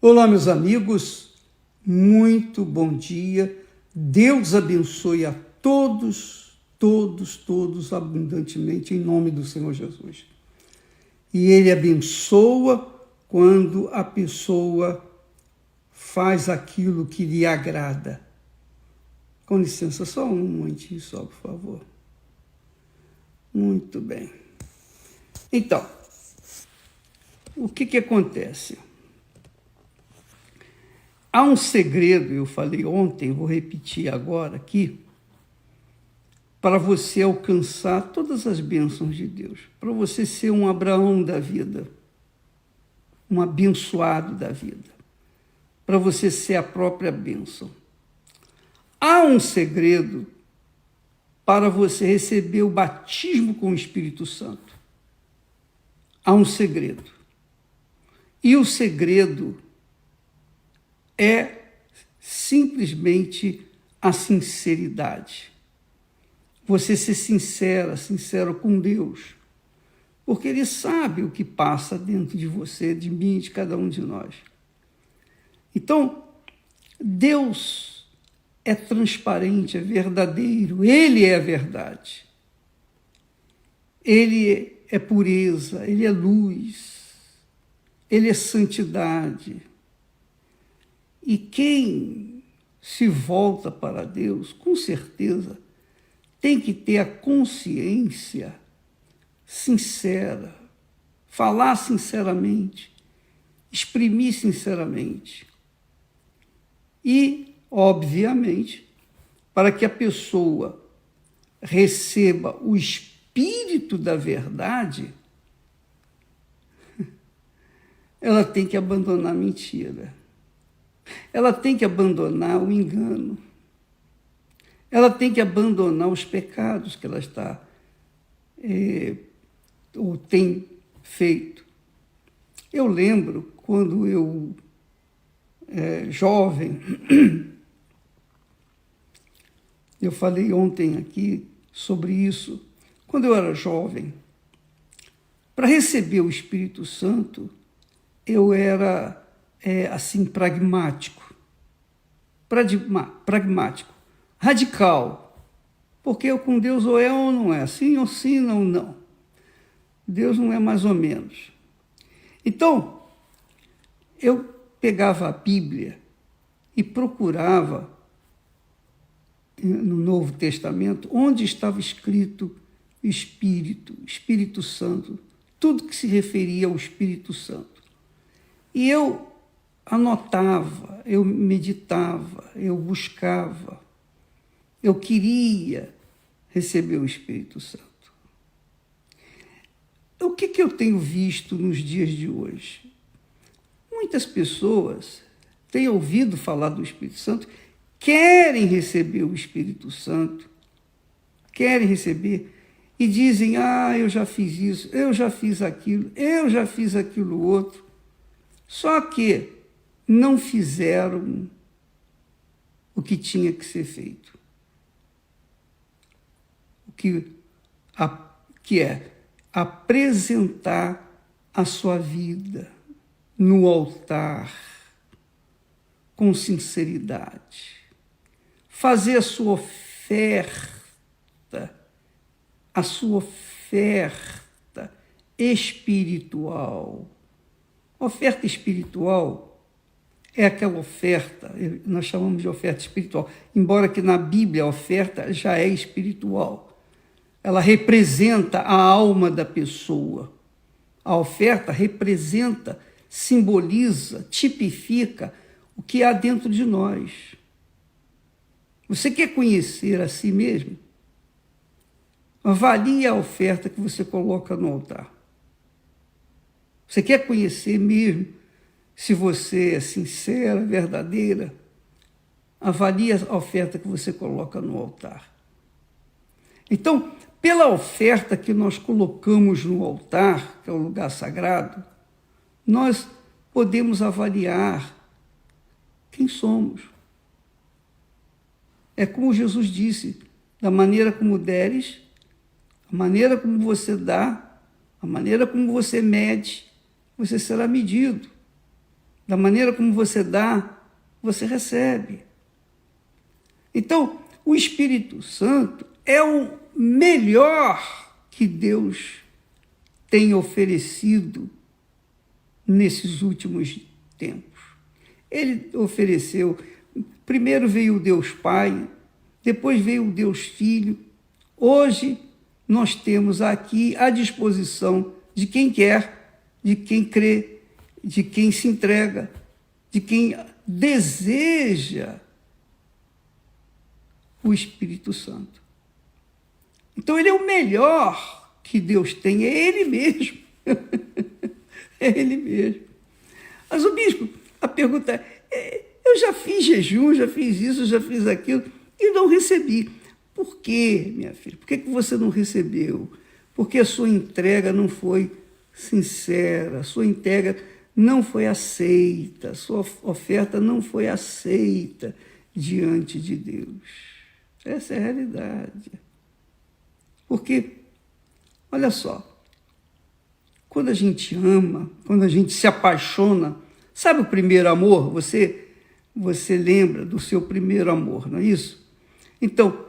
Olá, meus amigos, muito bom dia. Deus abençoe a todos abundantemente em nome do Senhor Jesus. E Ele abençoa quando a pessoa faz aquilo que lhe agrada. Com licença, só um momentinho só, por favor. Muito bem. Então, o que acontece? Há um segredo, eu falei ontem, vou repetir agora aqui, para você alcançar todas as bênçãos de Deus, para você ser um Abraão da vida, um abençoado da vida, para você ser a própria bênção. Há um segredo para você receber o batismo com o Espírito Santo. Há um segredo. E o segredo é simplesmente a sinceridade. Você ser sincero com Deus, porque Ele sabe o que passa dentro de você, de mim, de cada um de nós. Então, Deus é transparente, é verdadeiro, Ele é a verdade. Ele é pureza, Ele é luz, Ele é santidade. E quem se volta para Deus, com certeza, tem que ter a consciência sincera, falar sinceramente, exprimir sinceramente. E, obviamente, para que a pessoa receba o espírito da verdade, ela tem que abandonar a mentira. Ela tem que abandonar o engano. Ela tem que abandonar os pecados que ela está ou tem feito. Eu lembro quando eu, jovem, eu falei ontem aqui sobre isso, quando eu era jovem, para receber o Espírito Santo, eu era assim, pragmático, radical, porque eu com Deus ou é ou não é, sim ou sim, não, não. Deus não é mais ou menos. Então, eu pegava a Bíblia e procurava no Novo Testamento onde estava escrito Espírito Santo, tudo que se referia ao Espírito Santo. E eu anotava, eu meditava, eu buscava, eu queria receber o Espírito Santo. O que eu tenho visto nos dias de hoje? Muitas pessoas têm ouvido falar do Espírito Santo, querem receber o Espírito Santo, querem receber e dizem, eu já fiz isso, eu já fiz aquilo outro. Só que não fizeram o que tinha que ser feito. O que é apresentar a sua vida no altar com sinceridade. Fazer a sua oferta espiritual. Oferta espiritual é aquela oferta, nós chamamos de oferta espiritual, embora que na Bíblia a oferta já é espiritual. Ela representa a alma da pessoa. A oferta representa, simboliza, tipifica o que há dentro de nós. Você quer conhecer a si mesmo? Avalie a oferta que você coloca no altar. Você quer conhecer mesmo se você é sincera, verdadeira? Avalie a oferta que você coloca no altar. Então, pela oferta que nós colocamos no altar, que é o lugar sagrado, nós podemos avaliar quem somos. É como Jesus disse, da maneira como deres, a maneira como você dá, a maneira como você mede, você será medido. Da maneira como você dá, você recebe. Então, o Espírito Santo é o melhor que Deus tem oferecido nesses últimos tempos. Ele ofereceu, primeiro veio o Deus Pai, depois veio o Deus Filho. Hoje nós temos aqui à disposição de quem quer, de quem crê, de quem se entrega, de quem deseja o Espírito Santo. Então ele é o melhor que Deus tem, é ele mesmo. É ele mesmo. Mas o bispo, a pergunta é, eu já fiz jejum, já fiz isso, já fiz aquilo, e não recebi. Por quê, minha filha? Por que você não recebeu? Porque a sua entrega não foi sincera, a sua entrega não foi aceita, a sua oferta não foi aceita diante de Deus. Essa é a realidade. Porque, olha só, quando a gente ama, quando a gente se apaixona, sabe o primeiro amor? Você lembra do seu primeiro amor, não é isso? Então,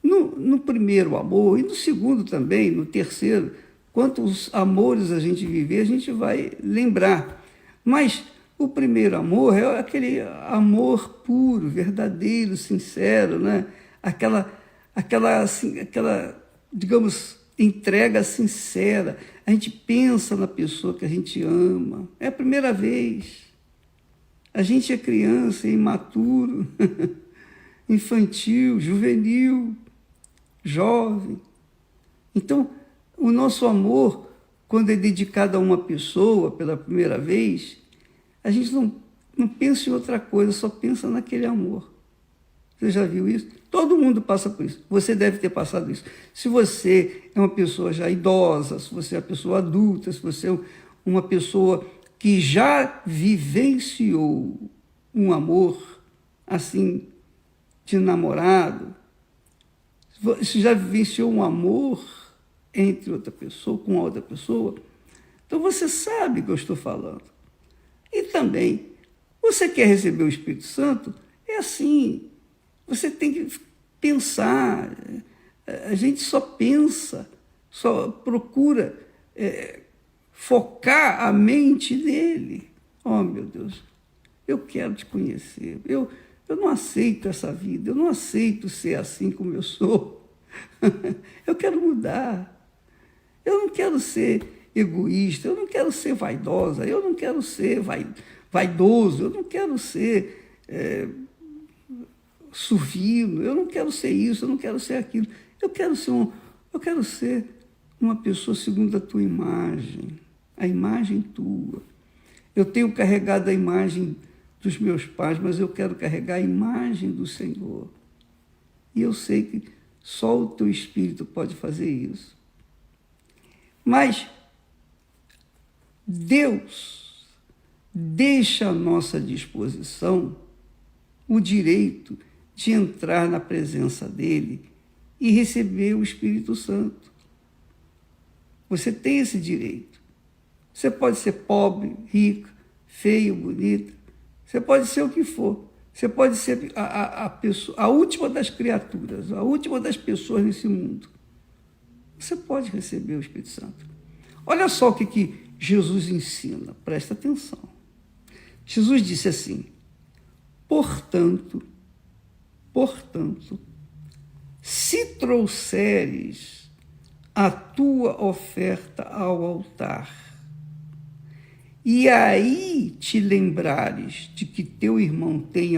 no primeiro amor, e no segundo também, no terceiro, quantos amores a gente viver, a gente vai lembrar. Mas o primeiro amor é aquele amor puro, verdadeiro, sincero, né? Aquela, digamos, entrega sincera. A gente pensa na pessoa que a gente ama. É a primeira vez. A gente é criança, é imaturo, infantil, juvenil, jovem. Então, o nosso amor, quando é dedicado a uma pessoa pela primeira vez, a gente não pensa em outra coisa, só pensa naquele amor. Você já viu isso? Todo mundo passa por isso. Você deve ter passado isso. Se você é uma pessoa já idosa, se você é uma pessoa adulta, se você é uma pessoa que já vivenciou um amor assim, de namorado, se já vivenciou um amor entre outra pessoa, com outra pessoa, então você sabe o que eu estou falando. E também, você quer receber o Espírito Santo? É assim, você tem que pensar. A gente só pensa, só procura focar a mente nele. Oh, meu Deus, eu quero te conhecer. Eu não aceito essa vida, eu não aceito ser assim como eu sou. Eu quero mudar. Eu não quero ser egoísta, eu não quero ser vaidosa, eu não quero ser vaidoso, eu não quero ser suvino, eu não quero ser isso, eu não quero ser aquilo. Eu quero ser uma pessoa segundo a tua imagem, a imagem tua. Eu tenho carregado a imagem dos meus pais, mas eu quero carregar a imagem do Senhor. E eu sei que só o teu Espírito pode fazer isso. Mas Deus deixa à nossa disposição o direito de entrar na presença dele e receber o Espírito Santo. Você tem esse direito. Você pode ser pobre, rico, feio, bonito. Você pode ser o que for. Você pode ser a última das criaturas, a última das pessoas nesse mundo. Você pode receber o Espírito Santo. Olha só o que Jesus ensina, presta atenção. Jesus disse assim: Portanto, se trouxeres a tua oferta ao altar, e aí te lembrares de que teu irmão tem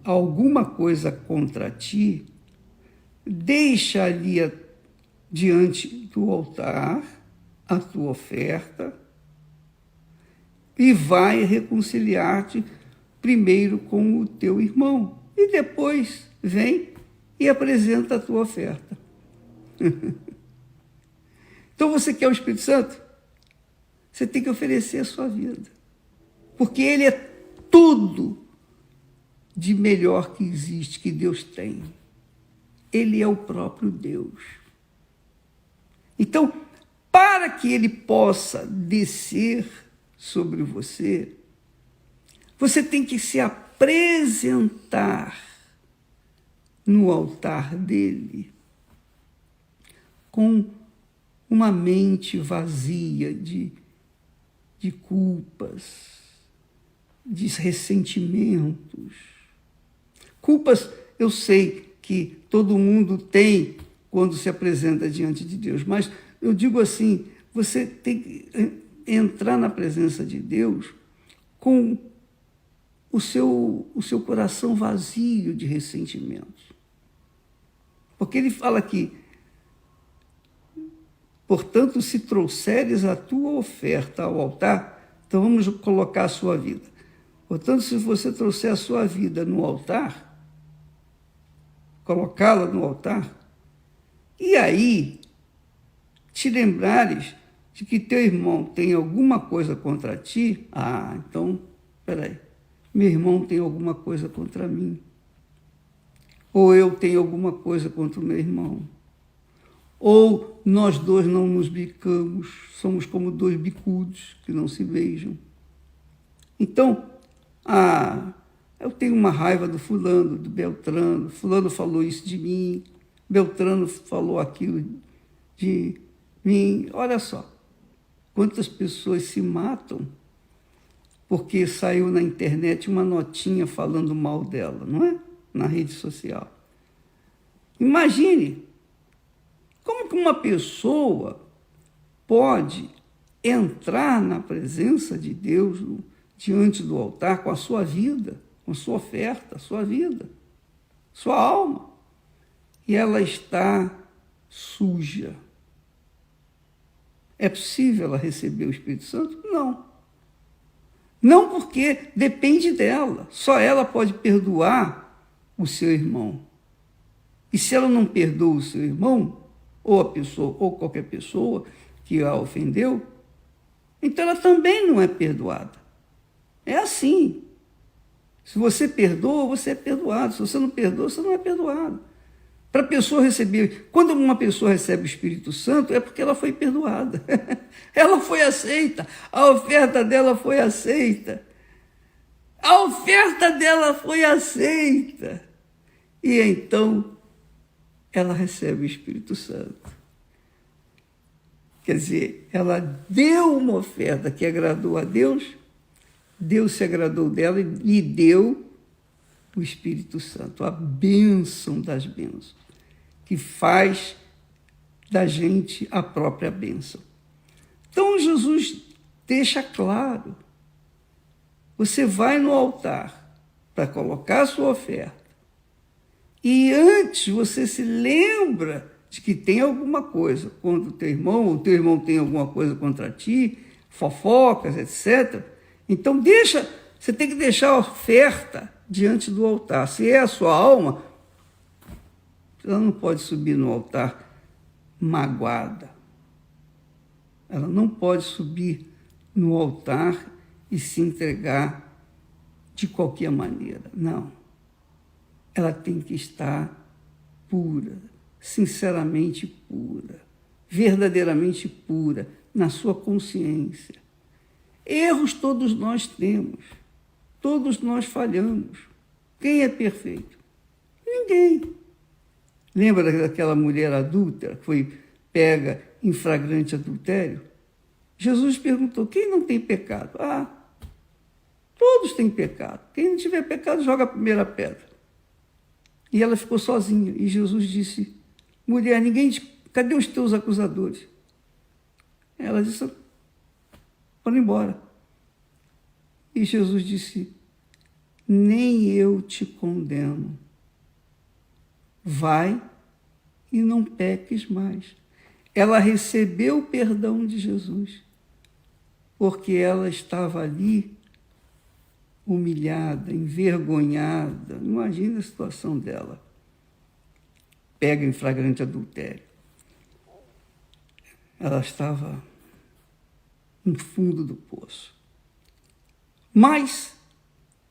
alguma coisa contra ti, deixa ali diante do altar a tua oferta e vai reconciliar-te primeiro com o teu irmão e depois vem e apresenta a tua oferta. Então você quer o Espírito Santo? Você tem que oferecer a sua vida, porque ele é tudo de melhor que existe, que Deus tem. Ele é o próprio Deus. Então, para que ele possa descer sobre você, Você tem que se apresentar no altar dele com uma mente vazia de culpas, de ressentimentos. Culpas, eu sei que todo mundo tem quando se apresenta diante de Deus, mas eu digo assim, você tem que entrar na presença de Deus com o seu coração vazio de ressentimentos. Porque ele fala aqui, portanto, se trouxeres a tua oferta ao altar, então vamos colocar a sua vida. Portanto, se você trouxer a sua vida no altar, colocá-la no altar, e aí te lembrares de que teu irmão tem alguma coisa contra ti, então, peraí, meu irmão tem alguma coisa contra mim. Ou eu tenho alguma coisa contra o meu irmão. Ou nós dois não nos bicamos, somos como dois bicudos que não se beijam. Então, eu tenho uma raiva do fulano, do Beltrano, fulano falou isso de mim, Beltrano falou aquilo de mim. Olha só, quantas pessoas se matam porque saiu na internet uma notinha falando mal dela, não é? Na rede social. Imagine como que uma pessoa pode entrar na presença de Deus diante do altar com a sua vida, com a sua oferta, a sua vida, sua alma, e ela está suja. É possível ela receber o Espírito Santo? Não. Não, porque depende dela. Só ela pode perdoar o seu irmão. E se ela não perdoa o seu irmão, ou a pessoa, ou qualquer pessoa que a ofendeu, então ela também não é perdoada. É assim. Se você perdoa, você é perdoado. Se você não perdoa, você não é perdoado. Para a pessoa receber, quando uma pessoa recebe o Espírito Santo, é porque ela foi perdoada. Ela foi aceita. A oferta dela foi aceita. A oferta dela foi aceita. E então, ela recebe o Espírito Santo. Quer dizer, ela deu uma oferta que agradou a Deus, Deus se agradou dela e lhe deu o Espírito Santo, a bênção das bênçãos, que faz da gente a própria bênção. Então, Jesus deixa claro, você vai no altar para colocar a sua oferta, e antes você se lembra de que tem alguma coisa contra o teu irmão, ou o teu irmão tem alguma coisa contra ti, fofocas, etc. Então, você tem que deixar a oferta diante do altar. Se é a sua alma, ela não pode subir no altar magoada. Ela não pode subir no altar e se entregar de qualquer maneira. Não. Ela tem que estar pura, sinceramente pura, verdadeiramente pura, na sua consciência. Erros todos nós temos, todos nós falhamos. Quem é perfeito? Ninguém. Lembra daquela mulher adúltera que foi pega em flagrante adultério? Jesus perguntou, quem não tem pecado? Todos têm pecado. Quem não tiver pecado, joga a primeira pedra. E ela ficou sozinha. E Jesus disse, mulher, cadê os teus acusadores? Ela disse, foram embora. E Jesus disse, nem eu te condeno. Vai e não peques mais. Ela recebeu o perdão de Jesus, porque ela estava ali humilhada, envergonhada. Imagina a situação dela. Pega em flagrante adultério. Ela estava no fundo do poço. Mas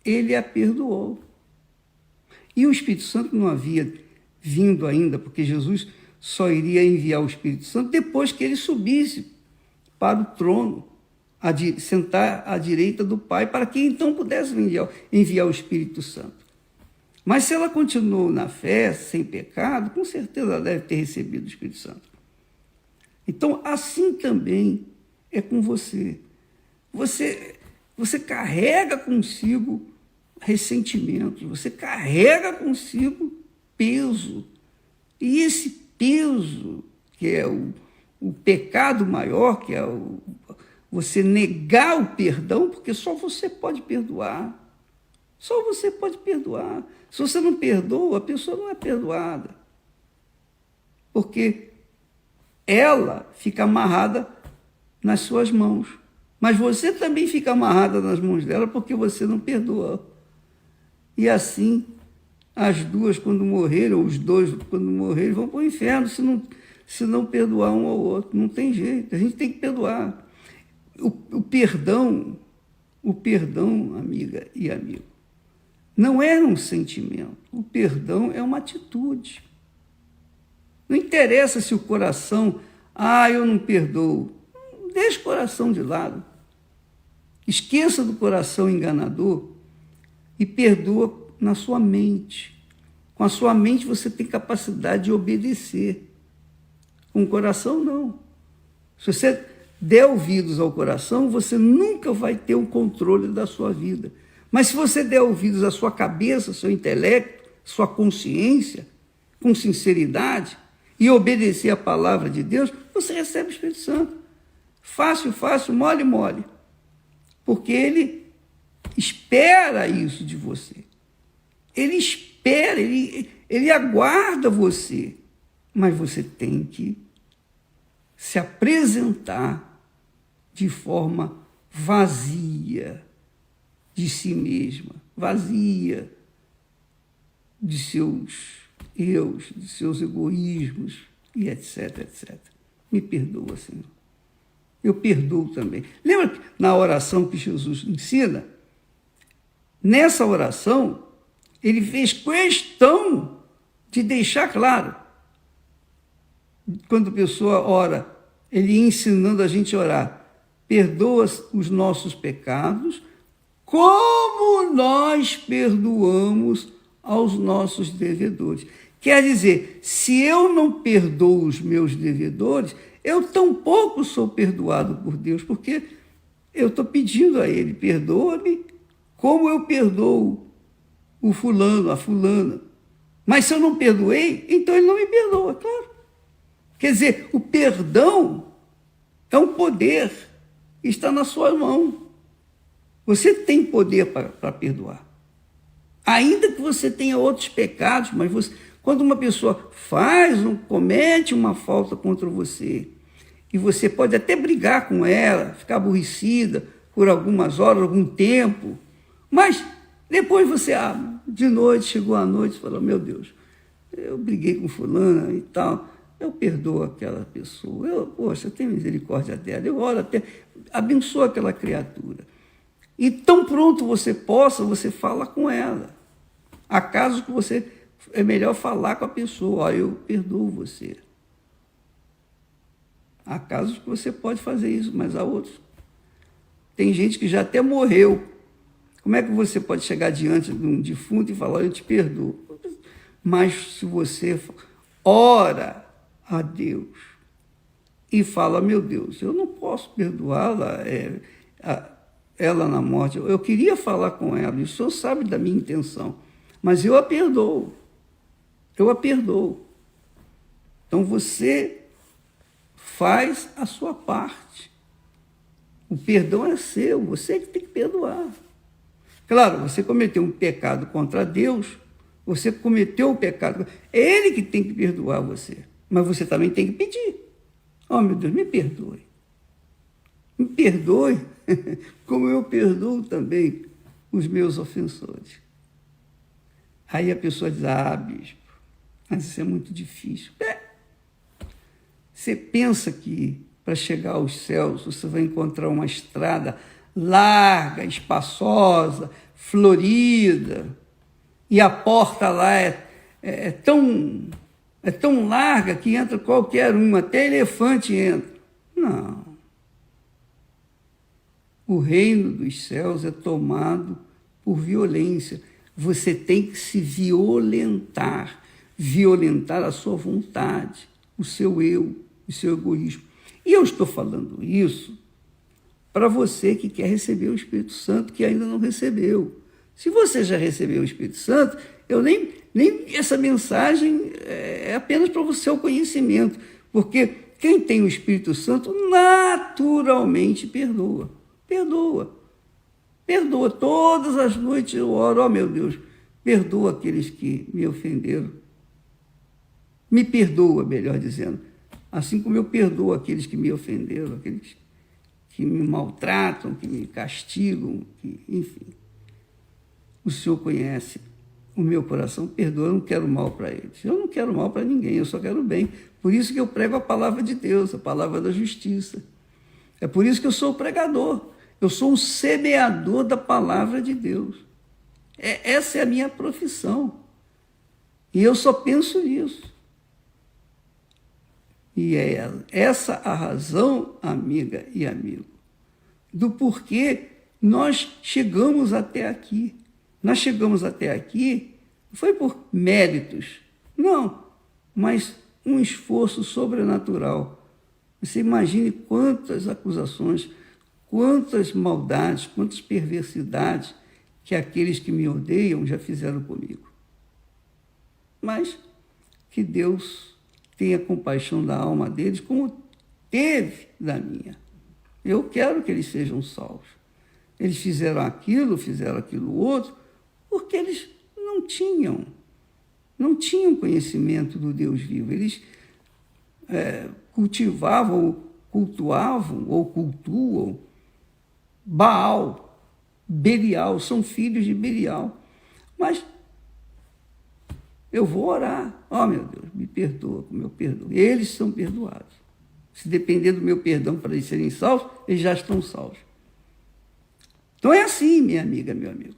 ele a perdoou. E o Espírito Santo não havia vindo ainda, porque Jesus só iria enviar o Espírito Santo depois que ele subisse para o trono, sentar à direita do Pai, para que então pudesse enviar o Espírito Santo. Mas se ela continuou na fé, sem pecado, com certeza ela deve ter recebido o Espírito Santo. Então, assim também é com você. Você carrega consigo ressentimentos, você carrega consigo peso. E esse peso, que é o pecado maior, que é você negar o perdão, porque só você pode perdoar. Só você pode perdoar. Se você não perdoa, a pessoa não é perdoada. Porque ela fica amarrada nas suas mãos. Mas você também fica amarrada nas mãos dela porque você não perdoa. E assim, as duas, quando morrerem, ou os dois, quando morrerem, vão para o inferno se não perdoar um ao outro. Não tem jeito, a gente tem que perdoar. O perdão, amiga e amigo, não é um sentimento. O perdão é uma atitude. Não interessa se o coração, eu não perdoo. Deixa o coração de lado. Esqueça do coração enganador e perdoa na sua mente. Com a sua mente você tem capacidade de obedecer. Com o coração, não. Se você der ouvidos ao coração, você nunca vai ter o controle da sua vida. Mas se você der ouvidos à sua cabeça, ao seu intelecto, sua consciência, com sinceridade, e obedecer a palavra de Deus, você recebe o Espírito Santo. Fácil, fácil, mole, mole. Porque ele espera isso de você. Ele espera, ele aguarda você. Mas você tem que se apresentar de forma vazia de si mesma, vazia de seus eus, de seus egoísmos, e etc, etc. Me perdoa, Senhor. Eu perdoo também. Lembra que na oração que Jesus ensina? Nessa oração, ele fez questão de deixar claro. Quando a pessoa ora, ele ia ensinando a gente a orar. Perdoa os nossos pecados, como nós perdoamos aos nossos devedores. Quer dizer, se eu não perdoo os meus devedores, eu tampouco sou perdoado por Deus, porque eu estou pedindo a Ele, perdoa-me como eu perdoo o fulano, a fulana. Mas se eu não perdoei, então Ele não me perdoa, claro. Quer dizer, o perdão é um poder, está na sua mão. Você tem poder para perdoar. Ainda que você tenha outros pecados, mas quando uma pessoa comete uma falta contra você, e você pode até brigar com ela, ficar aborrecida por algumas horas, algum tempo, mas depois você, de noite, chegou a noite e falou, meu Deus, eu briguei com fulana e tal, eu perdoo aquela pessoa, poxa, tem misericórdia dela, eu oro até, abençoa aquela criatura. E tão pronto você fala com ela. Há casos que é melhor falar com a pessoa, eu perdoo você. Há casos que você pode fazer isso, mas há outros. Tem gente que já até morreu. Como é que você pode chegar diante de um defunto e falar, eu te perdoo? Mas se você ora a Deus e fala, meu Deus, eu não posso perdoá-la, ela na morte, eu queria falar com ela, e o Senhor sabe da minha intenção, mas eu a perdoo. Então você faz a sua parte. O perdão é seu, você que tem que perdoar. Claro, você cometeu um pecado contra Deus, você cometeu o pecado, é Ele que tem que perdoar você, mas você também tem que pedir. Meu Deus, me perdoe. Me perdoe, como eu perdoo também os meus ofensores. Aí a pessoa diz, bispo, mas isso é muito difícil. Você pensa que para chegar aos céus você vai encontrar uma estrada larga, espaçosa, florida, e a porta lá é tão larga que entra qualquer um, até elefante entra. Não. O reino dos céus é tomado por violência. Você tem que se violentar a sua vontade, o seu eu, o seu egoísmo. E eu estou falando isso para você que quer receber o Espírito Santo, que ainda não recebeu. Se você já recebeu o Espírito Santo, eu nem essa mensagem é apenas para o seu conhecimento, porque quem tem o Espírito Santo naturalmente perdoa. Perdoa. Todas as noites eu oro, ó meu Deus, perdoa aqueles que me ofenderam. Me perdoa, melhor dizendo. Assim como eu perdoo aqueles que me ofenderam, aqueles que me maltratam, que me castigam, enfim. O Senhor conhece o meu coração, perdoa, eu não quero mal para eles. Eu não quero mal para ninguém, eu só quero bem. Por isso que eu prego a palavra de Deus, a palavra da justiça. É por isso que eu sou o pregador. Eu sou um semeador da palavra de Deus. Essa é a minha profissão. E eu só penso nisso. E é essa a razão, amiga e amigo, do porquê nós chegamos até aqui. Nós chegamos até aqui, não foi por méritos, não, mas um esforço sobrenatural. Você imagine quantas acusações, quantas maldades, quantas perversidades que aqueles que me odeiam já fizeram comigo. Mas que Deus tenha compaixão da alma deles, como teve da minha. Eu quero que eles sejam salvos. Eles fizeram aquilo outro, porque eles não tinham conhecimento do Deus vivo. Eles cultivavam, cultuavam ou cultuam Baal, Belial, são filhos de Belial. Mas eu vou orar. Ó, meu Deus, me perdoa como eu perdoo. Eles são perdoados. Se depender do meu perdão para eles serem salvos, eles já estão salvos. Então é assim, minha amiga, meu amigo.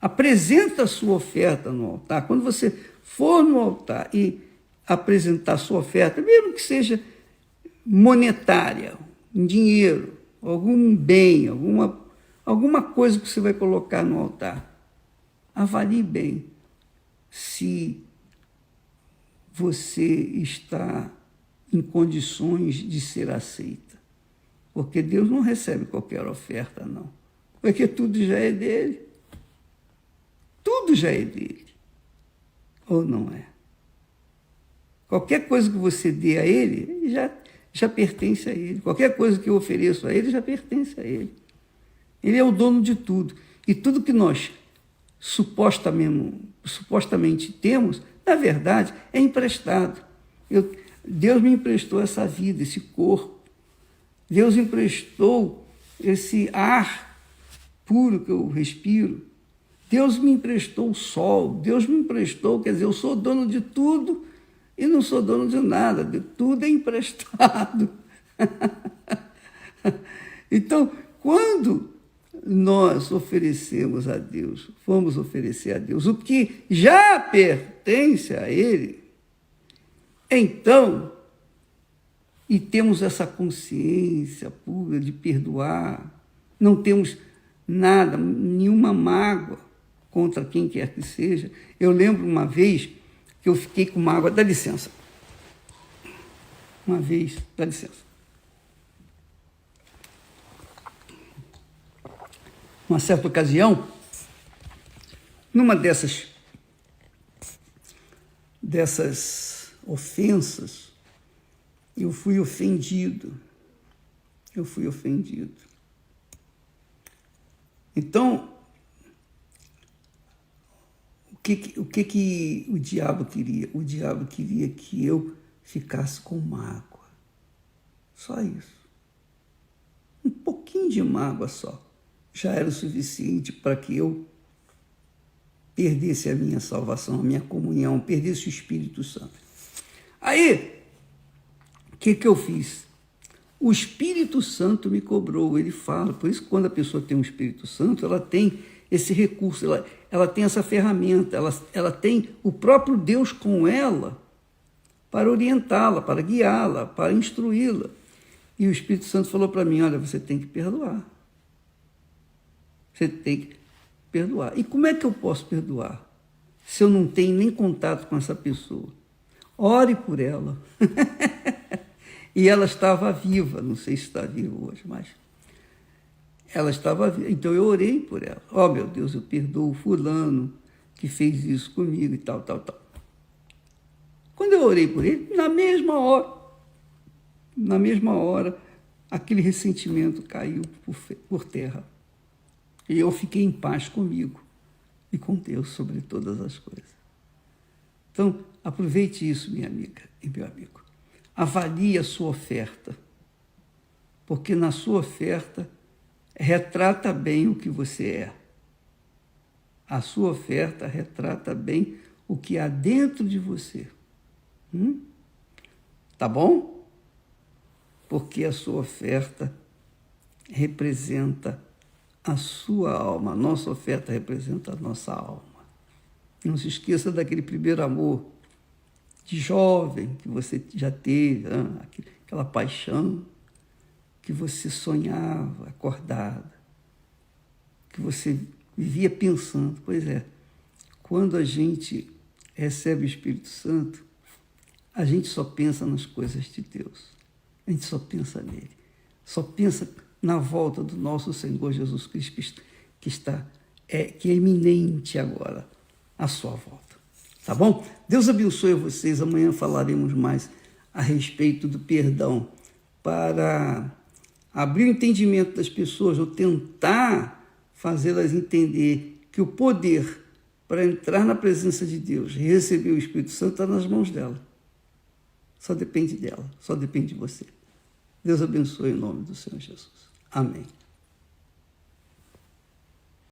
Apresenta a sua oferta no altar. Quando você for no altar e apresentar a sua oferta, mesmo que seja monetária, em dinheiro, algum bem, alguma coisa que você vai colocar no altar, avalie bem se você está em condições de ser aceita. Porque Deus não recebe qualquer oferta, não. Porque tudo já é dele. Tudo já é dele. Ou não é? Qualquer coisa que você dê a ele, já pertence a ele. Qualquer coisa que eu ofereço a ele, já pertence a ele. Ele é o dono de tudo. E tudo que nós supostamente temos, na verdade, é emprestado. Deus me emprestou essa vida, esse corpo. Deus emprestou esse ar puro que eu respiro. Deus me emprestou o sol. Deus me emprestou, quer dizer, eu sou dono de tudo e não sou dono de nada. De tudo é emprestado. Então, quando nós oferecemos a Deus, vamos oferecer a Deus o que já pertence a Ele, então, e temos essa consciência pura de perdoar, não temos nada, nenhuma mágoa contra quem quer que seja. Eu lembro uma vez que eu fiquei com mágoa, dá licença. Dá licença. Uma certa ocasião, numa dessas ofensas, eu fui ofendido. Então, o que o diabo queria? O diabo queria que eu ficasse com mágoa. Só isso. Um pouquinho de mágoa só. Já era o suficiente para que eu perdesse a minha salvação, a minha comunhão, perdesse o Espírito Santo. Aí, o que eu fiz? O Espírito Santo me cobrou, ele fala. Por isso, quando a pessoa tem um Espírito Santo, ela tem esse recurso, ela tem essa ferramenta, ela tem o próprio Deus com ela para orientá-la, para guiá-la, para instruí-la. E o Espírito Santo falou para mim, olha, você tem que perdoar. Você tem que perdoar. E como é que eu posso perdoar se eu não tenho nem contato com essa pessoa? Ore por ela. E ela estava viva, não sei se está viva hoje, mas ela estava viva. Então eu orei por ela. Oh, meu Deus, eu perdoo o fulano que fez isso comigo e tal, tal, tal. Quando eu orei por ele, na mesma hora, aquele ressentimento caiu por terra. E eu fiquei em paz comigo e com Deus sobre todas as coisas. Então, aproveite isso, minha amiga e meu amigo. Avalie a sua oferta, porque na sua oferta retrata bem o que você é. A sua oferta retrata bem o que há dentro de você. Tá bom? Porque a sua oferta representa a sua alma. A nossa oferta representa a nossa alma. Não se esqueça daquele primeiro amor de jovem que você já teve, aquela paixão que você sonhava acordada, que você vivia pensando. Pois é, quando a gente recebe o Espírito Santo, a gente só pensa nas coisas de Deus. A gente só pensa nele. Só pensa na volta do nosso Senhor Jesus Cristo, que é iminente agora, a sua volta. Tá bom? Deus abençoe vocês. Amanhã falaremos mais a respeito do perdão para abrir o entendimento das pessoas ou tentar fazê-las entender que o poder para entrar na presença de Deus e receber o Espírito Santo está nas mãos dela. Só depende dela, só depende de você. Deus abençoe em nome do Senhor Jesus. Amém.